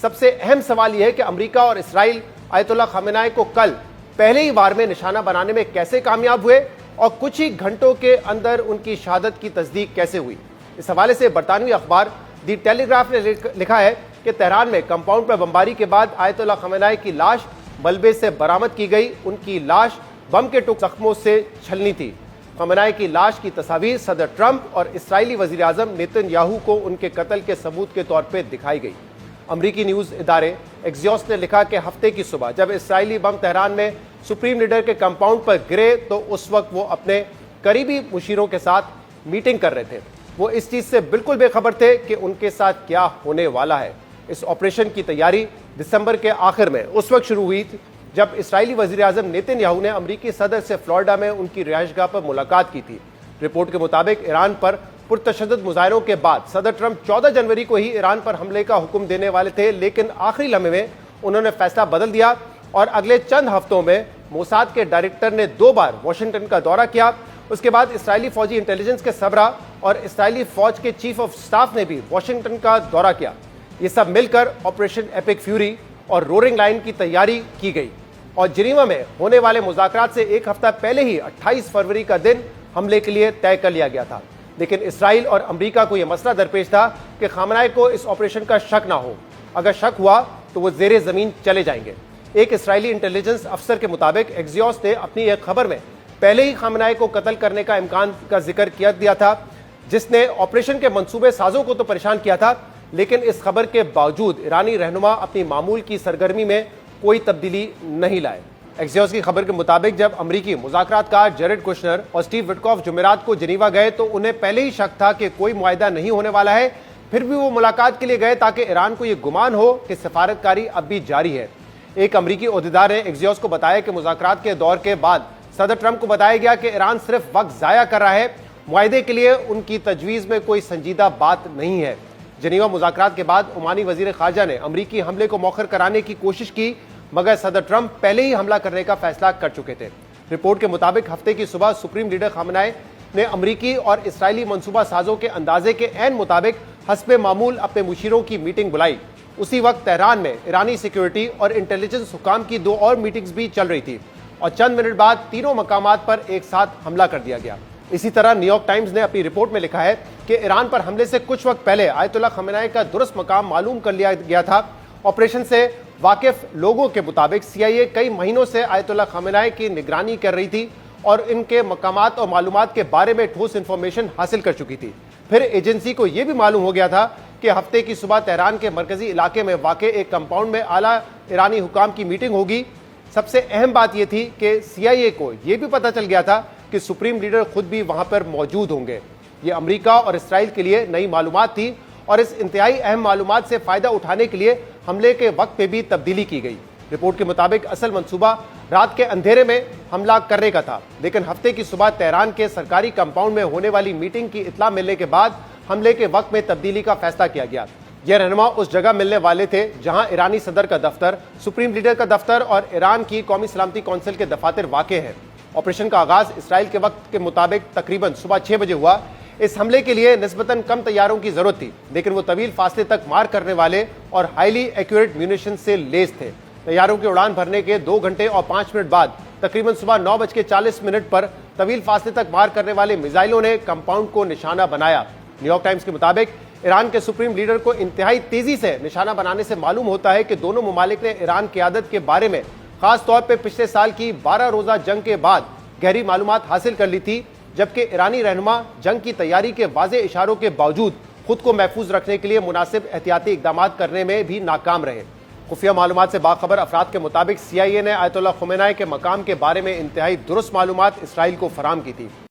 سب سے اہم سوال یہ ہے کہ امریکہ اور اسرائیل آیت اللہ خامنہ کو کل پہلے ہی وار میں نشانہ بنانے میں کیسے کامیاب ہوئے اور کچھ ہی گھنٹوں کے اندر ان کی شہادت کی تصدیق کیسے ہوئی۔ اس حوالے سے برطانوی اخبار دی ٹیلی گراف نے لکھا ہے کہ تہران میں کمپاؤنڈ پر بمباری کے بعد آیت اللہ خامنہ کی لاش ملبے سے برآمد کی گئی۔ ان کی لاش بم کے زخموں سے چھلنی تھی۔ خامنہ کی لاش کی تصاویر صدر ٹرمپ اور اسرائیلی وزیر اعظم نیتن یاہو کو ان کے قتل کے ثبوت کے طور پہ دکھائی گئی۔ امریکی نیوز ادارے ایکزیوس نے لکھا کہ ہفتے کی صبح جب اسرائیلی بم تہران میں سپریم لیڈر کے کمپاؤنڈ پر گرے تو اس وقت وہ اپنے قریبی مشیروں کے ساتھ میٹنگ کر رہے تھے۔ وہ اس چیز سے بالکل بے خبر تھے کہ ان کے ساتھ کیا ہونے والا ہے۔ اس آپریشن کی تیاری دسمبر کے آخر میں اس وقت شروع ہوئی تھی جب اسرائیلی وزیر اعظم نیتن یاہو نے امریکی صدر سے فلوریڈا میں ان کی رہائش گاہ پر ملاقات کی تھی۔ رپورٹ کے مطابق ایران پر پرتشدد مظاہروں کے بعد صدر ٹرمپ 14 جنوری کو ہی ایران پر حملے کا حکم دینے والے تھے، لیکن آخری لمحے میں انہوں نے فیصلہ بدل دیا اور اگلے چند ہفتوں میں موساد کے ڈائریکٹر نے 2 بار واشنگٹن کا دورہ کیا۔ اس کے بعد اسرائیلی فوجی انٹیلیجنس کے سربراہ اور اسرائیلی فوج کے چیف آف سٹاف نے بھی واشنگٹن کا دورہ کیا۔ یہ سب مل کر آپریشن ایپک فیوری اور رورنگ لائن کی تیاری کی گئی اور جنیوا میں ہونے والے مذاکرات سے ایک ہفتہ پہلے ہی 28 فروری کا دن حملے کے لیے طے کر لیا گیا تھا، لیکن اسرائیل اور امریکہ کو یہ مسئلہ درپیش تھا کہ خامنہ کو اس آپریشن کا شک نہ ہو۔ اگر شک ہوا تو وہ زیر زمین چلے جائیں گے۔ ایک اسرائیلی انٹیلیجنس افسر کے مطابق ایکزیوس نے اپنی ایک خبر میں پہلے ہی خامنہ کو قتل کرنے کا امکان کا ذکر کیا دیا تھا، جس نے آپریشن کے منصوبے سازوں کو تو پریشان کیا تھا، لیکن اس خبر کے باوجود ایرانی رہنما اپنی معمول کی سرگرمی میں کوئی تبدیلی نہیں لائے۔ ایکزیوس کی خبر کے مطابق جب امریکی مذاکرات کار جیرڈ کوشنر اور سٹیو وٹکاف جمعرات کو جنیوا گئے تو انہیں پہلے ہی شک تھا کہ کوئی معاہدہ نہیں ہونے والا ہے، پھر بھی وہ ملاقات کے لیے گئے تاکہ ایران کو یہ گمان ہو کہ سفارتکاری اب بھی جاری ہے۔ ایک امریکی عہدیدار نے ایکزیوس کو بتایا کہ مذاکرات کے دور کے بعد صدر ٹرمپ کو بتایا گیا کہ ایران صرف وقت ضائع کر رہا ہے، معاہدے کے لیے ان کی تجویز میں کوئی سنجیدہ بات نہیں ہے۔ جنیوا مذاکرات کے بعد عمانی وزیر خارجہ نے امریکی حملے کو مؤخر کرانے کی کوشش کی، مگر صدر ٹرمپ پہلے ہی حملہ کرنے کا فیصلہ کر چکے تھے۔ رپورٹ کے مطابق ہفتے کی صبح سپریم لیڈر خامنہ نے امریکی اور اسرائیلی منصوبہ سازوں کے اندازے کے عین مطابق حسب معمول اپنے مشیروں کی میٹنگ بلائی۔ اسی وقت تہران میں ایرانی سیکیورٹی اور انٹیلیجنس حکام کی 2 اور میٹنگز بھی چل رہی تھی اور چند منٹ بعد تینوں مقامات پر ایک ساتھ حملہ کر دیا گیا۔ اسی طرح نیو یارک ٹائمز نے اپنی رپورٹ میں لکھا ہے کہ ایران پر حملے سے کچھ وقت پہلے آیت اللہ خامنہ کا درست مقام معلوم کر لیا گیا تھا۔ آپریشن سے واقف لوگوں کے مطابق CIA کئی مہینوں سے آیت اللہ خامنہ کی نگرانی کر رہی تھی اور ان کے مقامات اور معلومات کے بارے میں ٹھوس انفارمیشن حاصل کر چکی تھی۔ پھر ایجنسی کو یہ بھی معلوم ہو گیا تھا کہ ہفتے کی صبح تہران کے مرکزی علاقے میں واقع ایک کمپاؤنڈ میں اعلیٰ ایرانی حکام کی میٹنگ ہوگی۔ سب سے اہم بات یہ تھی کہ CIA کو یہ بھی پتہ چل گیا تھا کہ سپریم لیڈر خود بھی وہاں پر موجود ہوں گے۔ یہ امریکہ اور اسرائیل کے لیے نئی معلومات تھی اور اس انتہائی اہم معلومات سے فائدہ اٹھانے کے لیے حملے کے وقت پہ بھی تبدیلی کی گئی۔ رپورٹ کے مطابق اصل منصوبہ رات کے اندھیرے میں حملہ کرنے کا تھا، لیکن ہفتے کی صبح تہران کے سرکاری کمپاؤنڈ میں ہونے والی میٹنگ کی اطلاع ملنے کے بعد حملے کے وقت میں تبدیلی کا فیصلہ کیا گیا۔ یہ رہنما اس جگہ ملنے والے تھے جہاں ایرانی صدر کا دفتر، سپریم لیڈر کا دفتر اور ایران کی قومی سلامتی کونسل کے دفاتر واقع ہیں۔ آپریشن کا آغاز اسرائیل کے وقت کے مطابق تقریباً صبح 6 بجے ہوا۔ اس حملے کے لیے نسبتاً کم طیاروں کی ضرورت تھی، لیکن وہ طویل فاصلے تک مار کرنے والے اور ہائیلی ایکوریٹ میونیشن سے لیس تھے۔ طیاروں کی اڑان بھرنے کے 2 گھنٹے اور 5 منٹ بعد تقریباً صبح 9:40 پر طویل فاصلے تک مار کرنے والے میزائلوں نے کمپاؤنڈ کو نشانہ بنایا۔ نیو یارک ٹائمز کے مطابق ایران کے سپریم لیڈر کو انتہائی تیزی سے نشانہ بنانے سے معلوم ہوتا ہے کہ دونوں ممالک نے ایران قیادت کے بارے میں خاص طور پہ پچھلے سال کی 12 روزہ جنگ کے بعد گہری معلومات حاصل کر لی تھی، جبکہ ایرانی رہنما جنگ کی تیاری کے واضح اشاروں کے باوجود خود کو محفوظ رکھنے کے لیے مناسب احتیاطی اقدامات کرنے میں بھی ناکام رہے۔ خفیہ معلومات سے باخبر افراد کے مطابق CIA نے آیت اللہ خامنہ کے مقام کے بارے میں انتہائی درست معلومات اسرائیل کو فراہم کی تھی۔